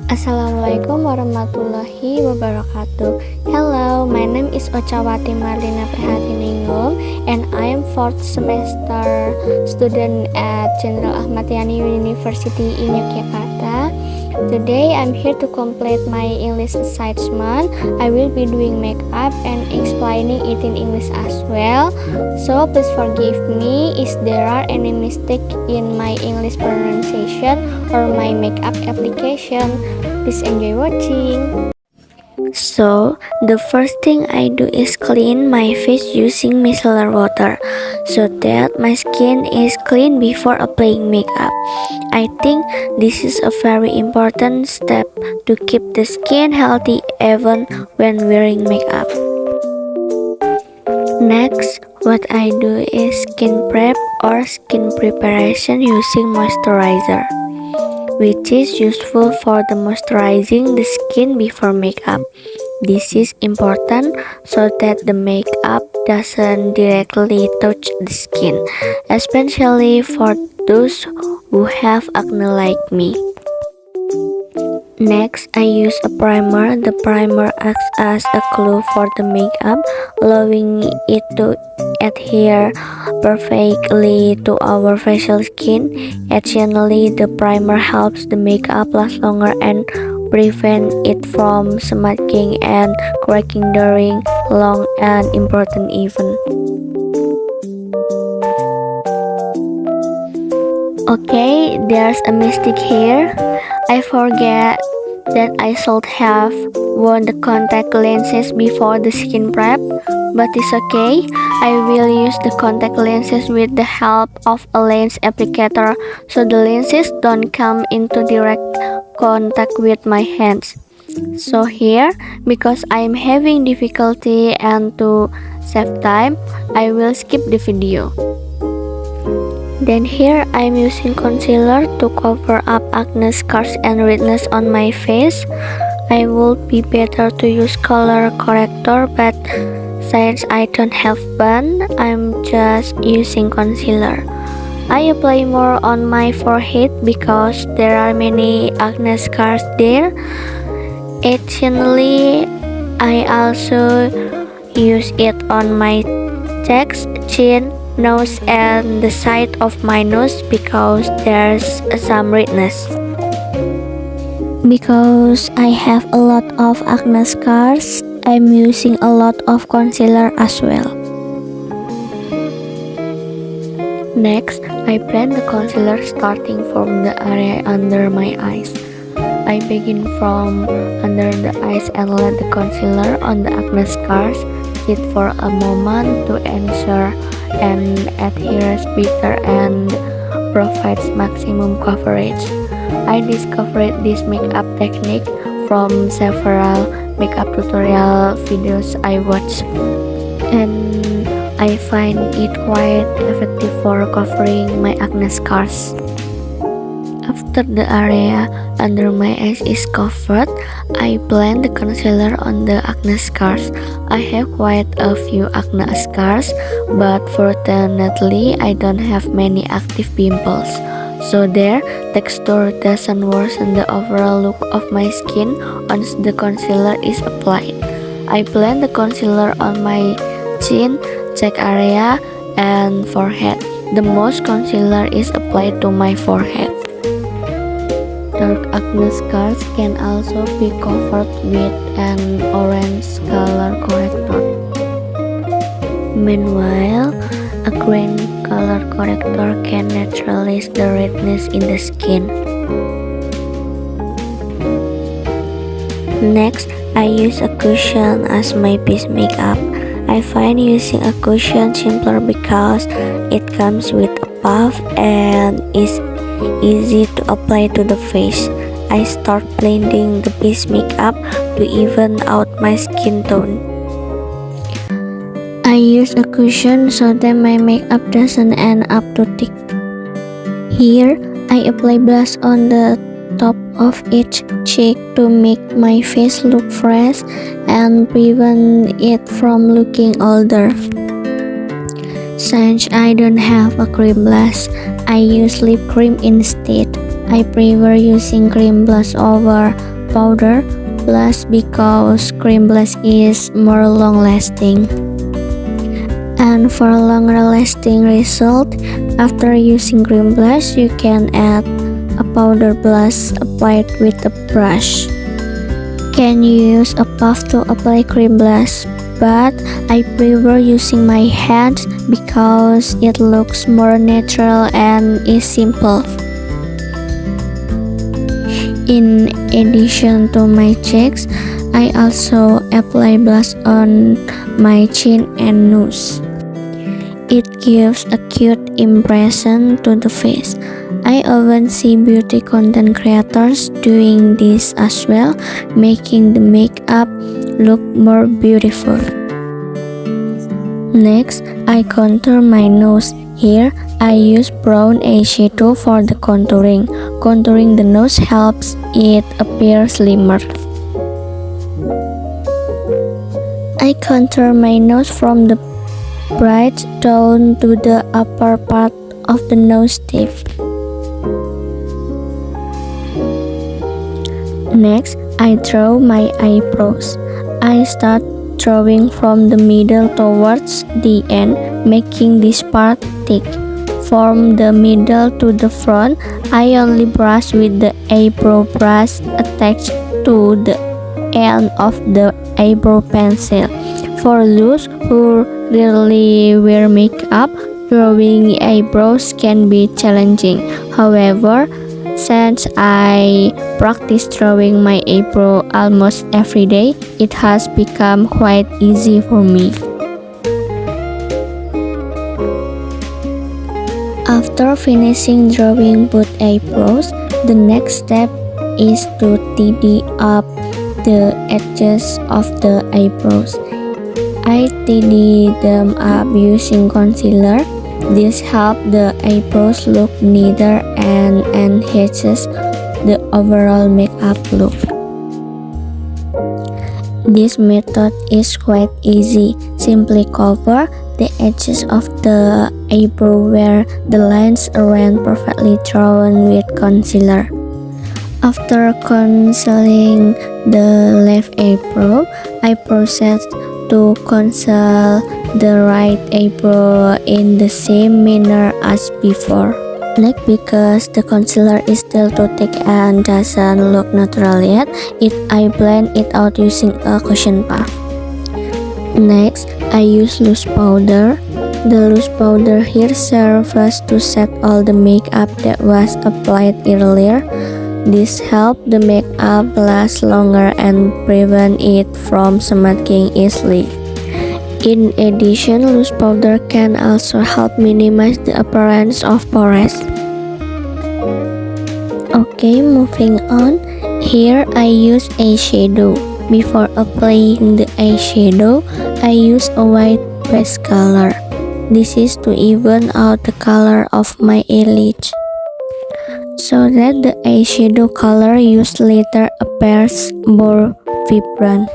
Assalamualaikum warahmatullahi wabarakatuh. Hello, my name is Ochawati Marlina Prihatiningrum and I am 4th semester student at Jenderal Ahmad Yani University in Yogyakarta. Today I'm here to complete my English assessment. I will be doing makeup and explaining it in English as well. So please forgive me if there are any mistake in my English pronunciation or my makeup application. Please enjoy watching. So, the first thing I do is clean my face using micellar water so that my skin is clean before applying makeup. I think this is a very important step to keep the skin healthy even when wearing makeup. Next, what I do is skin prep or skin preparation using moisturizer, which is useful for the moisturizing the skin before makeup. This is important so that the makeup doesn't directly touch the skin, especially for those who have acne like me. Next, I use a primer. The primer acts as a glue for the makeup, allowing it to adhere perfectly to our facial skin. Additionally, the primer helps the makeup last longer and prevent it from smudging and cracking during long and important events. Okay, there's a mistake here. I forget that I should have worn the contact lenses before the skin prep, but it's okay. I will use the contact lenses with the help of a lens applicator so the lenses don't come into direct contact with my hands. So here, because I'm having difficulty and to save time, I will skip the video. Then here I'm using concealer to cover up acne scars and redness on my face. I would be better to use color corrector, but since I don't have one, I'm just using concealer. I apply more on my forehead because there are many acne scars there. Additionally, I also use it on my cheeks, chin, nose and the side of my nose because there's some redness. Because I have a lot of acne scars, I'm using a lot of concealer as well. Next, I blend the concealer starting from the area under my eyes. I begin from under the eyes and let the concealer on the acne scars sit for a moment to ensure and adheres better and provides maximum coverage. I discovered this makeup technique from several makeup tutorial videos I watched, and I find it quite effective for covering my acne scars. After the area under my eyes is covered, I blend the concealer on the acne scars. I have quite a few acne scars, but fortunately I don't have many active pimples, so their texture doesn't worsen the overall look of my skin once the concealer is applied. I blend the concealer on my chin, cheek area, and forehead. The most concealer is applied to my forehead. Dark acne scars can also be covered with an orange color corrector. Meanwhile, a green color corrector can neutralize the redness in the skin. Next, I use a cushion as my base makeup. I find using a cushion simpler because it comes with a puff and is easy to apply to the face. I start blending the base makeup to even out my skin tone. I use a cushion so that my makeup doesn't end up too thick. Here, I apply blush on the top of each cheek to make my face look fresh and prevent it from looking older. Since I don't have a cream blush, I use lip cream instead. I prefer using cream blush over powder blush because cream blush is more long lasting. And for a longer lasting result, after using cream blush, you can add a powder blush applied with a brush. Can use a puff to apply cream blush, but I prefer using my hands because it looks more natural and is simple. In addition to my cheeks, I also apply blush on my chin and nose. It gives a cute impression to the face. I often see beauty content creators doing this as well, making the makeup look more beautiful. Next, I contour my nose. Here, I use brown eyeshadow for the contouring. Contouring the nose helps it appear slimmer. I contour my nose from the bridge down to the upper part of the nose tip. Next, I draw my eyebrows. I start drawing from the middle towards the end, making this part thick. From the middle to the front, I only brush with the eyebrow brush attached to the end of the eyebrow pencil. For those who rarely wear makeup, drawing eyebrows can be challenging. However, since I practice drawing my eyebrow almost every day, it has become quite easy for me. After finishing drawing both eyebrows, the next step is to tidy up the edges of the eyebrows. I tidy them up using concealer. This helps the eyebrows look neater and enhances the overall makeup look. This method is quite easy. Simply cover the edges of the eyebrow where the lines aren't perfectly drawn with concealer. After concealing the left eyebrow, I proceed to conceal the right eyebrow in the same manner as before. Like because the concealer is still too thick and doesn't look natural yet, I blend it out using a cushion puff. Next, I use loose powder. The loose powder here serves to set all the makeup that was applied earlier. This helps the makeup last longer and prevent it from smudging easily. In addition, loose powder can also help minimize the appearance of pores. Okay, moving on. Here I use eyeshadow. Before applying the eyeshadow, I use a white base color. This is to even out the color of my eyelids, so that the eyeshadow color used later appears more vibrant.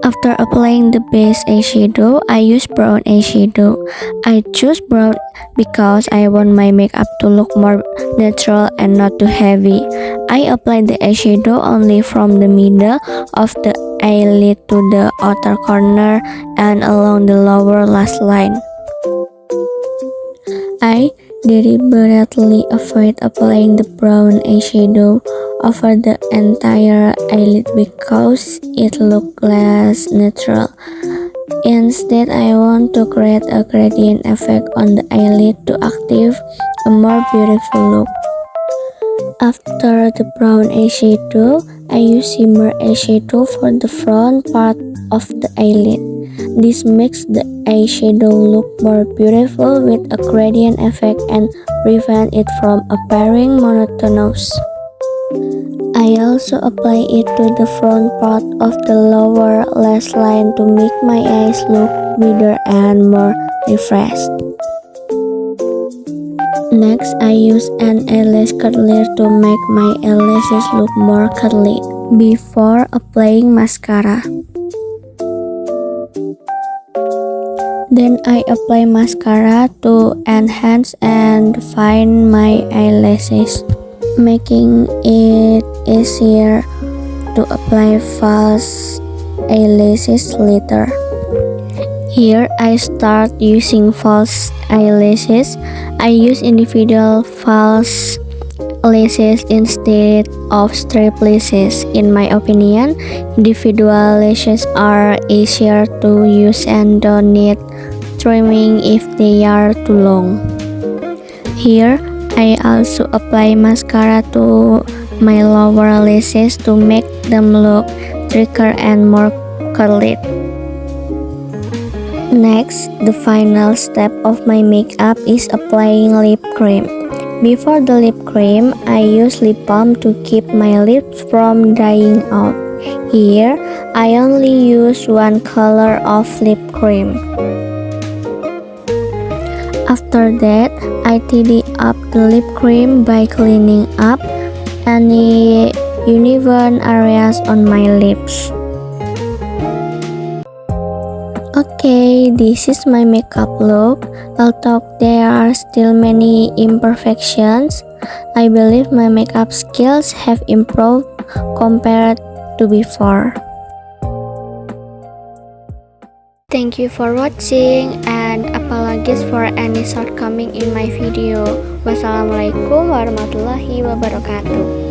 After applying the base eyeshadow, I use brown eyeshadow. I choose brown because I want my makeup to look more natural and not too heavy. I apply the eyeshadow only from the middle of the eyelid to the outer corner and along the lower lash line. I deliberately avoid applying the brown eyeshadow over the entire eyelid because it looks less natural. Instead, I want to create a gradient effect on the eyelid to achieve a more beautiful look. After the brown eyeshadow, I use shimmer eyeshadow for the front part of the eyelid. This makes the eyeshadow look more beautiful with a gradient effect and prevent it from appearing monotonous. I also apply it to the front part of the lower lash line to make my eyes look bigger and more refreshed. Next, I use an eyelash curler to make my eyelashes look more curly before applying mascara. Then I apply mascara to enhance and define my eyelashes, making it easier to apply false eyelashes later. Here I start using false eyelashes. I use individual false lashes instead of strip lashes. In my opinion, individual lashes are easier to use and don't need trimming if they are too long. Here, I also apply mascara to my lower lashes to make them look thicker and more curly. Next, the final step of my makeup is applying lip cream. Before the lip cream, I use lip balm to keep my lips from drying out. Here, I only use one color of lip cream. After that, I tidy up the lip cream by cleaning up any uneven areas on my lips. Okay, this is my makeup look. Although there are still many imperfections, I believe my makeup skills have improved compared to before. Thank you for watching, and apologies for any shortcoming in my video. Wassalamualaikum warahmatullahi wabarakatuh.